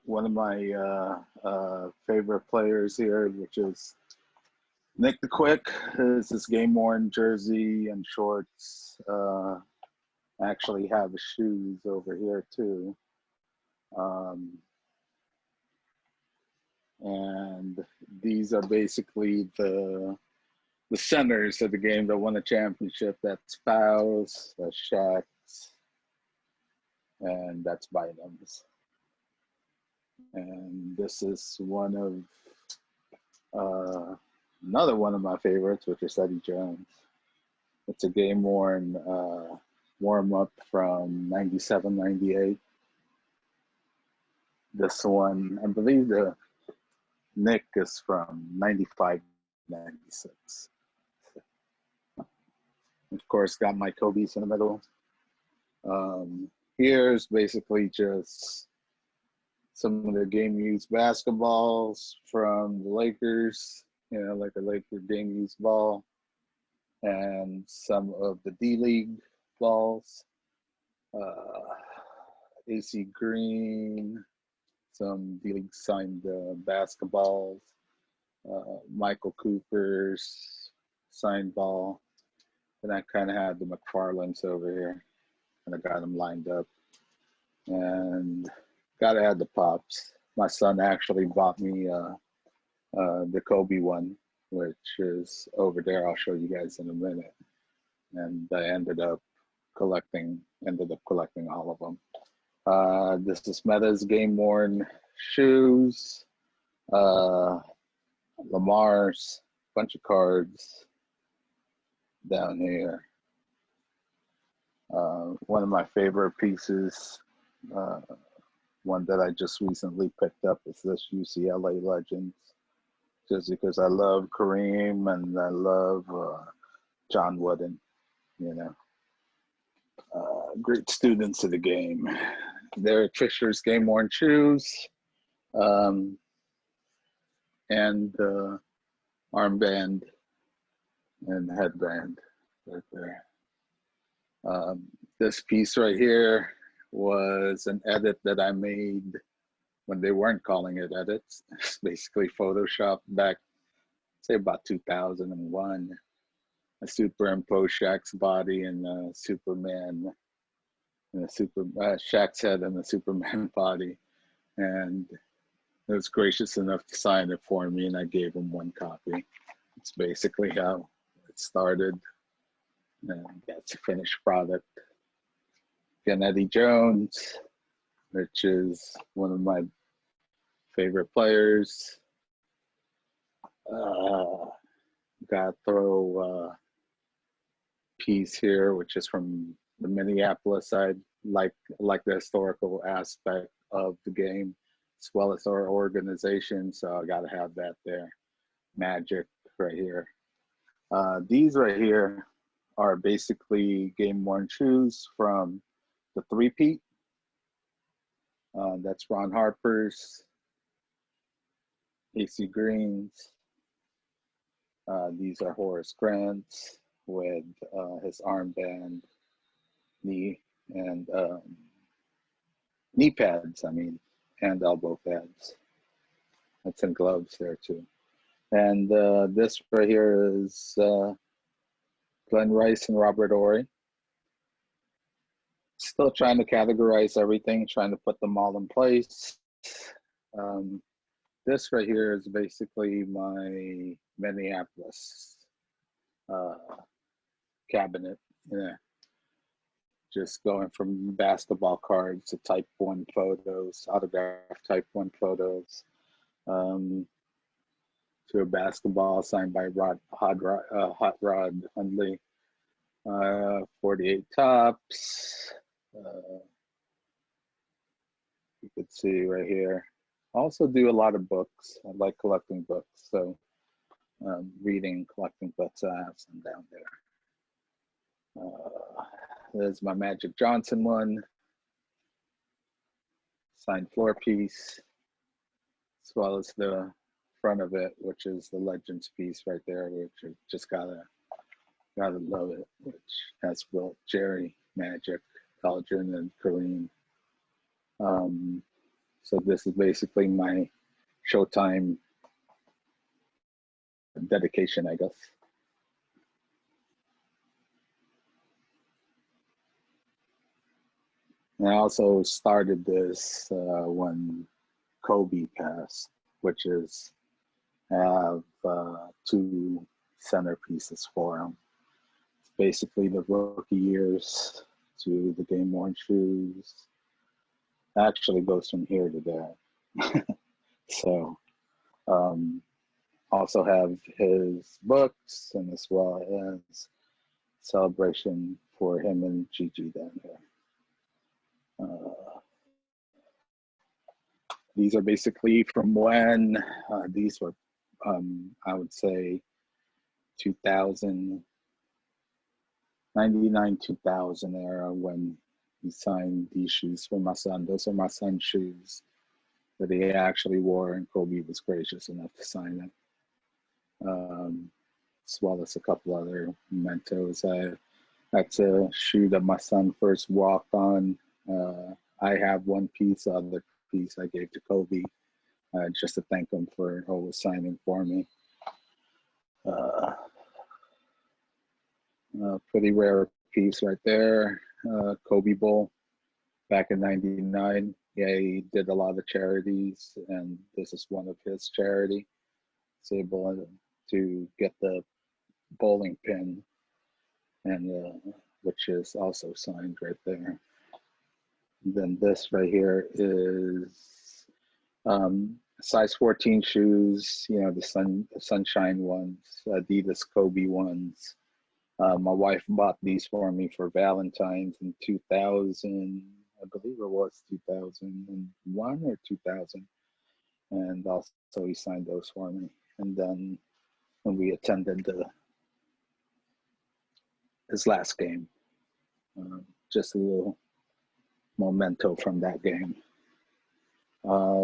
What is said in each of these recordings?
one of my favorite players here, which is Nick the Quick. This is game worn jersey and shorts. I actually have shoes over here too. Um, and these are basically the centers of the game that won the championship. That's Fouls, that's Shaq's, and that's Bynum's. And this is one of another one of my favorites, which is Eddie Jones. It's a game worn warm up from 97, 98. This one, I believe the Nick is from 95, 96. Of course, got my Kobe's in the middle. Here's basically just some of the game used basketballs from the Lakers, like a Laker game used ball, and some of the D-League balls. AC Green, some D-League signed basketballs, Michael Cooper's signed ball, and I kind of had the McFarlands over here, and I got them lined up. And gotta add the Pops. My son actually bought me the Kobe one, which is over there. I'll show you guys in a minute. And I ended up collecting all of them. This is Meta's game worn shoes, Lamar's, bunch of cards down here. One of my favorite pieces, one that I just recently picked up, is this UCLA Legends, just because I love Kareem and I love John Wooden, great students of the game. Derek Fisher's game worn shoes, and armband and headband right there. This piece right here was an edit that I made when they weren't calling it edits. It's basically Photoshop back, say about 2001. I superimposed Shaq's body and Superman, and Shaq's head and the Superman body, and it was gracious enough to sign it for me, and I gave him one copy. It's basically how it started, and that's a finished product. Again, Eddie Jones, which is one of my favorite players. Got to throw piece here, which is from the Minneapolis side, like the historical aspect of the game, as well as our organization. So I got to have that there. Magic right here. These right here are basically game worn shoes from the three-peat. That's Ron Harper's, AC Green's. These are Horace Grant's with his armband, knee pads, and elbow pads. That's in gloves there too. And this right here is Glenn Rice and Robert Horry. Still trying to categorize everything, trying to put them all in place. This right here is basically my Minneapolis cabinet. Just going from basketball cards to type 1 photos, autographed type 1 photos, to a basketball signed by Hot Rod Hundley, 48 Tops. You could see right here. I also do a lot of books. I like collecting books, so reading, collecting books. I have some down there. There's my Magic Johnson one, signed floor piece, as well as the front of it, which is the Legends piece right there, which you just gotta love it, which has Wilt, Jerry, Magic, Elgin, and Kareem. So this is basically my Showtime dedication, I guess. And I also started this when Kobe passed, which is I have two centerpieces for him. It's basically the rookie years to the game worn shoes. It actually goes from here to there. So also have his books, and as well as celebration for him and Gigi down here. These are basically from when these were, I would say, 2000, 99, 2000 era when he signed these shoes for my son. Those are my son's shoes that he actually wore, and Kobe was gracious enough to sign them. As well as a couple other mementos. That's a shoe that my son first walked on. I have one piece, the other piece I gave to Kobe just to thank him for always signing for me. Pretty rare piece right there. Kobe Bowl back in '99. Yeah, he did a lot of charities, and this is one of his charity. He's able to get the bowling pin, and which is also signed right there. And then this right here is size 14 shoes, you know, the sunshine ones, Adidas Kobe ones. My wife bought these for me for Valentine's in 2000, I believe it was 2001 or 2000. And also he signed those for me. And then when we attended his last game, just a little memento from that game.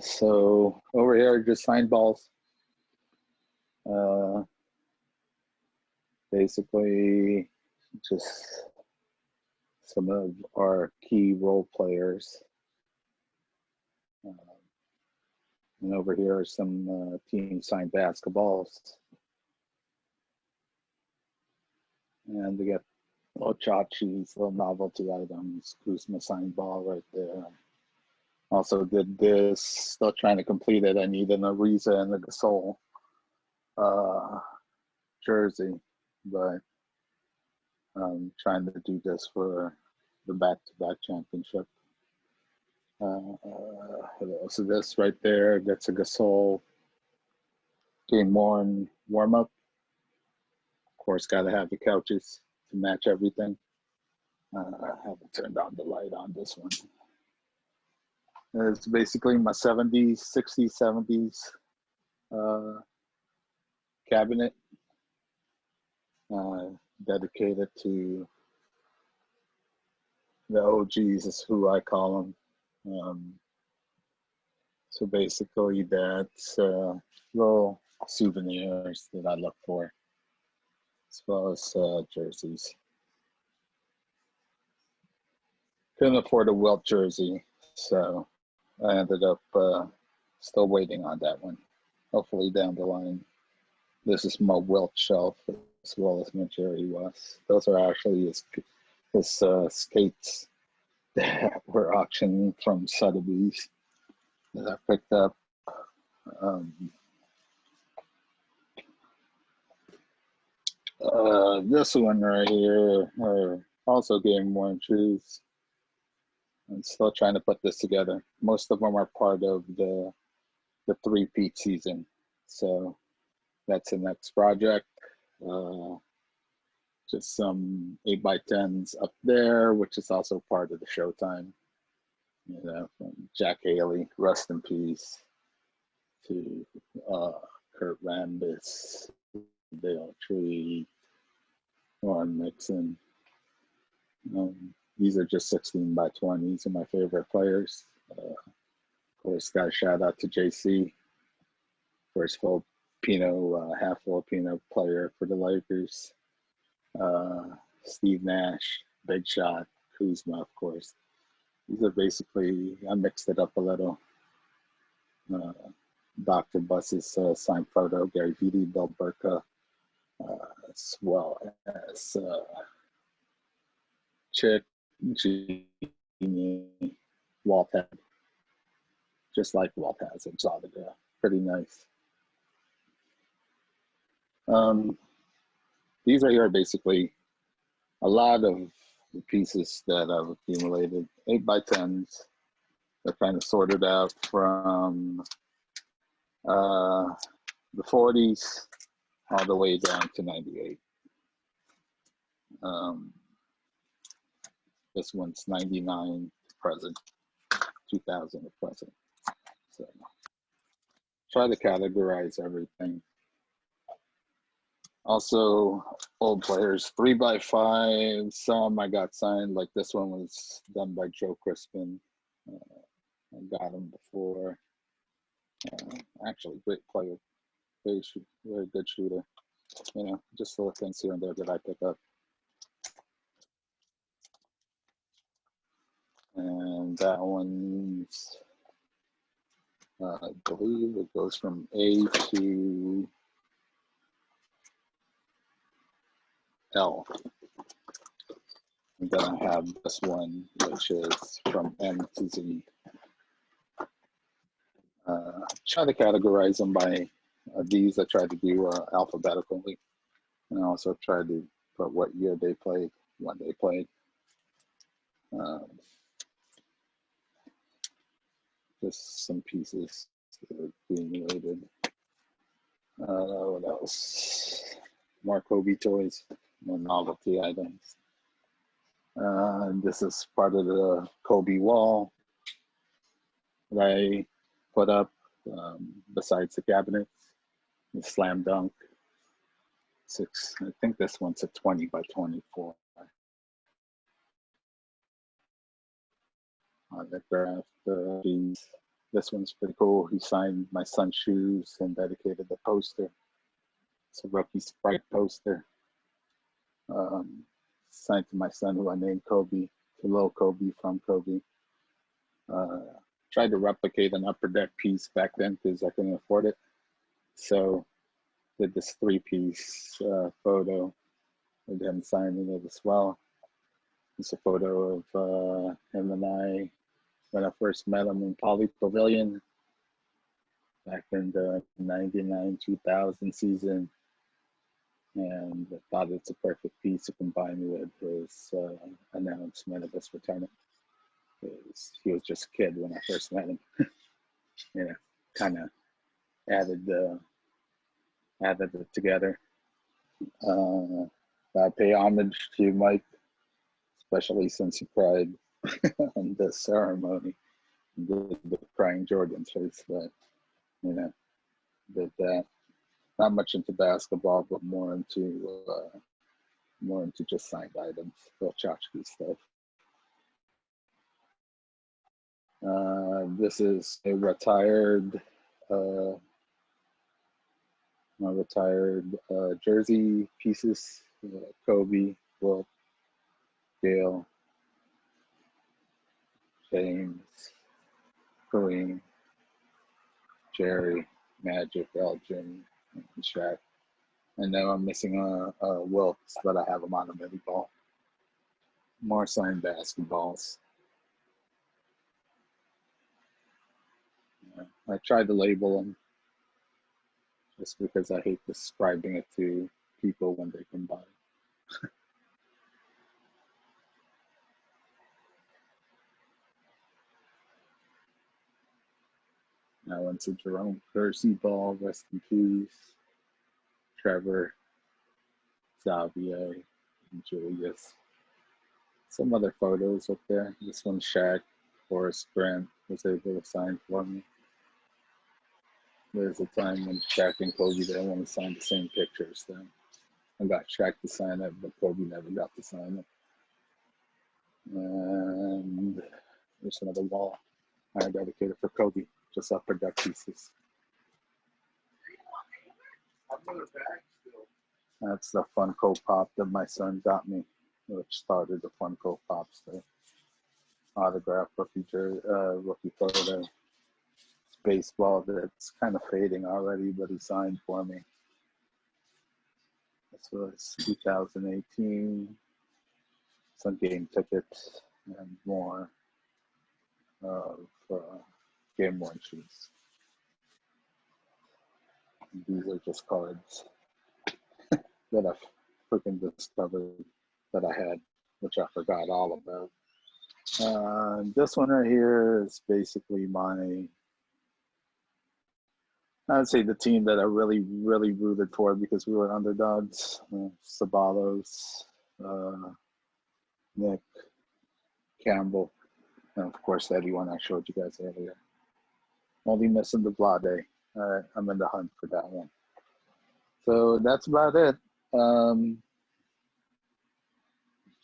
So over here, just signed balls. Basically, just some of our key role players. And over here are some team signed basketballs. And we got little tchotchkes, little novelty items, Kuzma signed ball right there. Also did this, still trying to complete it. I need an Ariza and a Gasol jersey, but I'm trying to do this for the back-to-back championship. So this right there, that's a Gasol game worn warm-up. Of course, got to have the couches to match everything. I haven't turned on the light on this one. It's basically my 70s, 60s, 70s cabinet dedicated to the OGs, is who I call them. So basically that's little souvenirs that I look for, as well as jerseys. Couldn't afford a Wilt jersey, so I ended up still waiting on that one. Hopefully down the line. This is my Wilt shelf, as well as my Jerry West. Those are actually his skates that were auctioned from Sotheby's that I picked up. This one right here are also game worn shoes. I'm still trying to put this together. Most of them are part of the three-peat season. So that's the next project. Just some 8x10s up there, which is also part of the Showtime. You know, from Jack Haley, rest in peace, to Kurt Rambis, Dale Tree, Warren Nixon. These are just 16x20s. These are my favorite players. Of course, got a shout out to JC, first Filipino, half Filipino player for the Lakers. Steve Nash, Big Shot, Kuzma, of course. These are basically, I mixed it up a little. Dr. Bus's signed photo, Gary Vitti, Bill Burka, as well as Chick, Genie, Walt had, just like Walt Hazzard's autograph. Pretty nice. These right here are basically a lot of the pieces that I've accumulated, 8x10s. They're kind of sorted out from the 40s all the way down to 98. This one's 99 to present, 2000 to present. So try to categorize everything. Also, old players, 3x5. Some I got signed, like this one was done by Joe Crispin. I got him before. Actually, great player, very good shooter. You know, just little things here and there that I pick up. And that one's, I believe it goes from A to L. And then I have this one, which is from M to Z. Try to categorize them by these. I tried to do alphabetically, and I also tried to put what year they played, when they played. Just some pieces that are being related. What else? More Kobe toys, more novelty items. This is part of the Kobe wall that I put up besides the cabinets. The slam dunk. I think this one's a 20x24. Autographed this one's pretty cool. He signed my son's shoes and dedicated the poster. It's a rookie Sprite poster. Signed to my son, who I named Kobe, to little Kobe from Kobe. Tried to replicate an upper deck piece back then because I couldn't afford it. So did this 3-piece photo with him signing it as well. It's a photo of him and I when I first met him in Poly Pavilion back in the 99-2000 season. And I thought it's a perfect piece to combine with his announcement of his retirement. He was just a kid when I first met him. You know, kind of added it together. I pay homage to Mike, especially since he cried on the ceremony, the crying Jordan face. But you know, did that. Not much into basketball, but more into just signed items, Bill Tchotchke stuff. This is a retired jersey pieces. Kobe, Wilt, Gail, James, Kareem, Jerry, Magic, Elgin, and Shaq. And now I'm missing a Wilkes, but I have them on a mini ball. More signed basketballs. I tried to label them just because I hate describing it to people when they come by. I went to Jerome Kersey ball, rest in peace. Trevor, Xavier, and Julius. Some other photos up there. This one's Shaq. Forrest Grant was able to sign for me. There's a time when Shaq and Kobe didn't want to sign the same pictures. Then I got Shaq to sign it, but Kobe never got to sign it. And there's another wall I dedicated for Kobe, just upper deck pieces. That's the Funko Pop that my son got me, which started the Funko Pops. The autograph rookie photo. baseball that's kind of fading already, but he signed for me. This was 2018. Some game tickets and more of game one shoes. These are just cards that I freaking discovered that I had, which I forgot all about. This one right here is basically I would say the team that I really rooted for because we were underdogs. Sabalos, Nick, Campbell, and of course Eddie one I showed you guys earlier. Only missing the Vlade. I'm in the hunt for that one. So that's about it.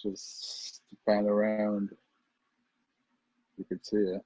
Just to pan around, you can see it.